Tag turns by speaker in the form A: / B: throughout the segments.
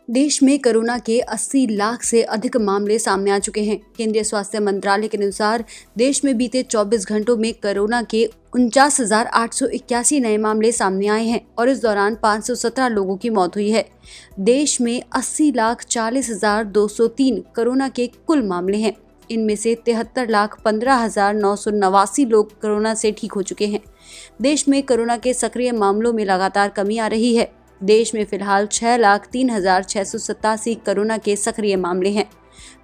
A: देश में कोरोना के 80 लाख से अधिक मामले सामने आ चुके हैं। केंद्रीय स्वास्थ्य मंत्रालय के अनुसार देश में बीते 24 घंटों में कोरोना के 49,881 नए मामले सामने आए हैं और इस दौरान 517 लोगों की मौत हुई है। देश में 80,40,203 कोरोना के कुल मामले हैं। इनमें से 73,15,989 लोग कोरोना से ठीक हो चुके हैं। देश में कोरोना के सक्रिय मामलों में लगातार कमी आ रही है। देश में फिलहाल 6,03,687 कोरोना के सक्रिय मामले हैं।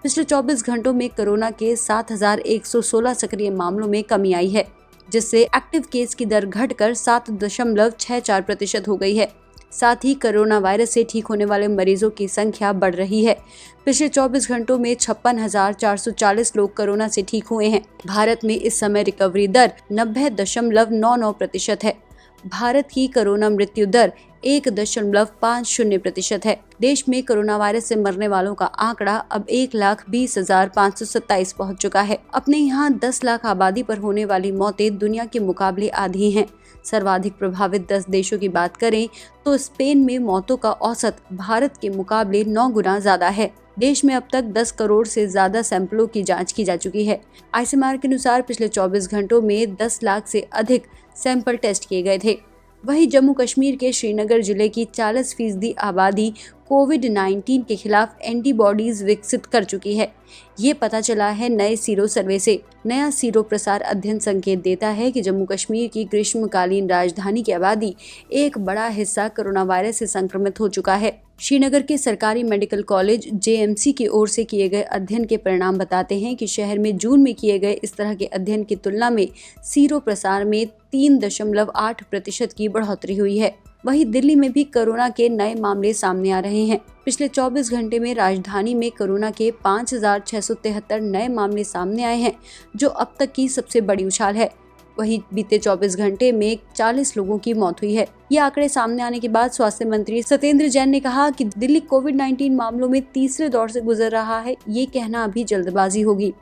A: पिछले 24 घंटों में कोरोना के 7,116 सक्रिय मामलों में कमी आई है, जिससे एक्टिव केस की दर घटकर 7.64% हो गई है। साथ ही कोरोना वायरस से ठीक होने वाले मरीजों की संख्या बढ़ रही है। पिछले 24 घंटों में 56,440 लोग कोरोना से ठीक हुए हैं। भारत में इस समय रिकवरी दर 90.99% है। भारत की कोरोना मृत्यु दर 1.50% है। देश में कोरोना वायरस से मरने वालों का आंकड़ा अब 1,20,527 पहुंच चुका है। अपने यहाँ 10 लाख आबादी पर होने वाली मौतें दुनिया के मुकाबले आधी हैं। सर्वाधिक प्रभावित 10 देशों की बात करें तो स्पेन में मौतों का औसत भारत के मुकाबले 9 गुना ज्यादा है। देश में अब तक 10 करोड़ से ज्यादा सैंपलों की जांच की जा चुकी है। आईसीएमआर के अनुसार पिछले 24 घंटों में 10 लाख से अधिक सैंपल टेस्ट किए गए थे। वहीं जम्मू कश्मीर के श्रीनगर जिले की 40% आबादी कोविड-19 के खिलाफ एंटीबॉडीज विकसित कर चुकी है। ये पता चला है नए सीरो सर्वे से। नया सीरो प्रसार अध्ययन संकेत देता है कि जम्मू कश्मीर की ग्रीष्मकालीन राजधानी की आबादी एक बड़ा हिस्सा कोरोना वायरस से संक्रमित हो चुका है। श्रीनगर के सरकारी मेडिकल कॉलेज जेएमसी की ओर से किए गए अध्ययन के परिणाम बताते हैं कि शहर में जून में किए गए इस तरह के अध्ययन की तुलना में सीरो प्रसार में 3.8% की बढ़ोतरी हुई है। वहीं दिल्ली में भी कोरोना के नए मामले सामने आ रहे हैं। पिछले 24 घंटे में राजधानी में कोरोना के 5,673 नए मामले सामने आए हैं, जो अब तक की सबसे बड़ी उछाल है। वहीं बीते 24 घंटे में 40 लोगों की मौत हुई है। ये आंकड़े सामने आने के बाद स्वास्थ्य मंत्री सत्येंद्र जैन ने कहा कि दिल्ली कोविड-19 मामलों में तीसरे दौर से गुजर रहा है। ये कहना अभी जल्दबाजी होगी।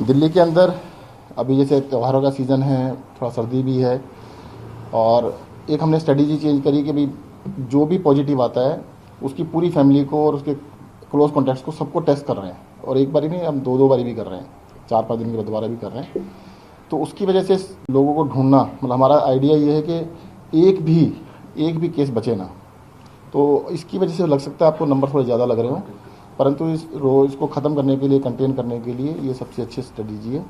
B: दिल्ली के अंदर अभी जैसे त्योहारों का सीजन है, थोड़ा सर्दी भी है, और एक हमने स्ट्रेटेजी चेंज करी कि भाई जो भी पॉजिटिव आता है उसकी पूरी फैमिली को और उसके क्लोज कॉन्टैक्ट्स को सबको टेस्ट कर रहे हैं। और एक बारी नहीं, हम 2-2 बारी भी कर रहे हैं, 4-5 दिन के बाद दोबारा भी कर रहे हैं। तो उसकी वजह से लोगों को ढूंढना, मतलब हमारा आइडिया ये है कि एक भी केस बचे ना। तो इसकी वजह से लग सकता है आपको नंबर थोड़े ज़्यादा लग रहे हो, परंतु इसको ख़त्म करने के लिए, कंटेन करने के लिए ये सबसे अच्छी स्ट्रेटेजी है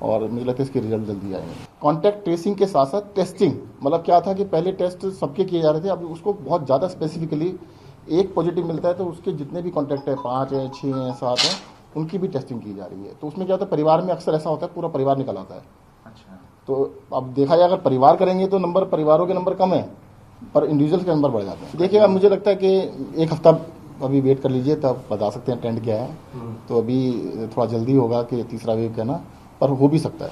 B: और मुझे लगता है इसके रिजल्ट जल्दी आएंगे। कॉन्टैक्ट ट्रेसिंग के साथ साथ टेस्टिंग, मतलब क्या था कि पहले टेस्ट सबके किए जा रहे थे, अब उसको बहुत ज़्यादा स्पेसिफिकली एक पॉजिटिव मिलता है तो उसके जितने भी कॉन्टैक्ट है, 5 हैं, 6 हैं, 7 हैं, उनकी भी टेस्टिंग की जा रही है। तो उसमें क्या होता है, परिवार में अक्सर ऐसा होता है पूरा परिवार निकल आता है। अच्छा। तो अब देखा जाए अगर परिवार करेंगे तो परिवारों के नंबर कम है, पर इंडिविजुअल के नंबर बढ़ जाते हैं। देखिएगा, मुझे लगता है कि एक हफ्ता अभी वेट कर लीजिए, तब बता सकते हैं ट्रेंड क्या है। तो अभी थोड़ा जल्दी होगा कि तीसरा वेव कहना, पर हो भी सकता है।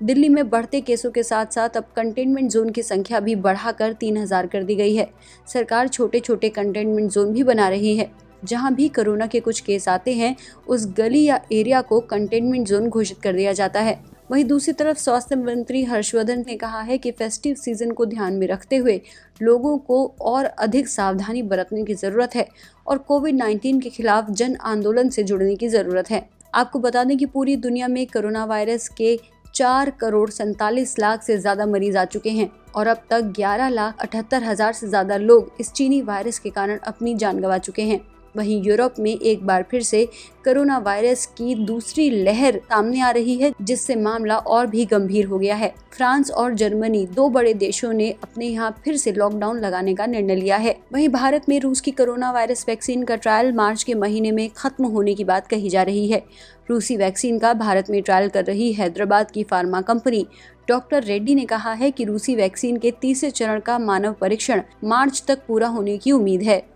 A: दिल्ली में बढ़ते केसों के साथ साथ अब कंटेनमेंट जोन की संख्या भी बढ़ाकर 3,000 कर दी गई है। सरकार छोटे छोटे कंटेनमेंट जोन भी बना रही है। जहां भी कोरोना के कुछ केस आते हैं, उस गली या एरिया को कंटेनमेंट जोन घोषित कर दिया जाता है। वहीं दूसरी तरफ स्वास्थ्य मंत्री हर्षवर्धन ने कहा है कि फेस्टिव सीजन को ध्यान में रखते हुए लोगों को और अधिक सावधानी बरतने की जरूरत है और कोविड-19 के खिलाफ जन आंदोलन से जुड़ने की जरूरत है। आपको बता दें कि पूरी दुनिया में कोरोना वायरस के 4,47,00,000 से ज्यादा मरीज आ चुके हैं और अब तक 11,78,000 से ज्यादा लोग इस चीनी वायरस के कारण अपनी जान गंवा चुके हैं। वहीं यूरोप में एक बार फिर से कोरोना वायरस की दूसरी लहर सामने आ रही है, जिससे मामला और भी गंभीर हो गया है। फ्रांस और जर्मनी, 2 बड़े देशों ने अपने यहाँ फिर से लॉकडाउन लगाने का निर्णय लिया है। वहीं भारत में रूस की कोरोना वायरस वैक्सीन का ट्रायल मार्च के महीने में खत्म होने की बात कही जा रही है। रूसी वैक्सीन का भारत में ट्रायल कर रही हैदराबाद की फार्मा कंपनी डॉक्टर रेड्डी ने कहा है कि रूसी वैक्सीन के तीसरे चरण का मानव परीक्षण मार्च तक पूरा होने की उम्मीद है।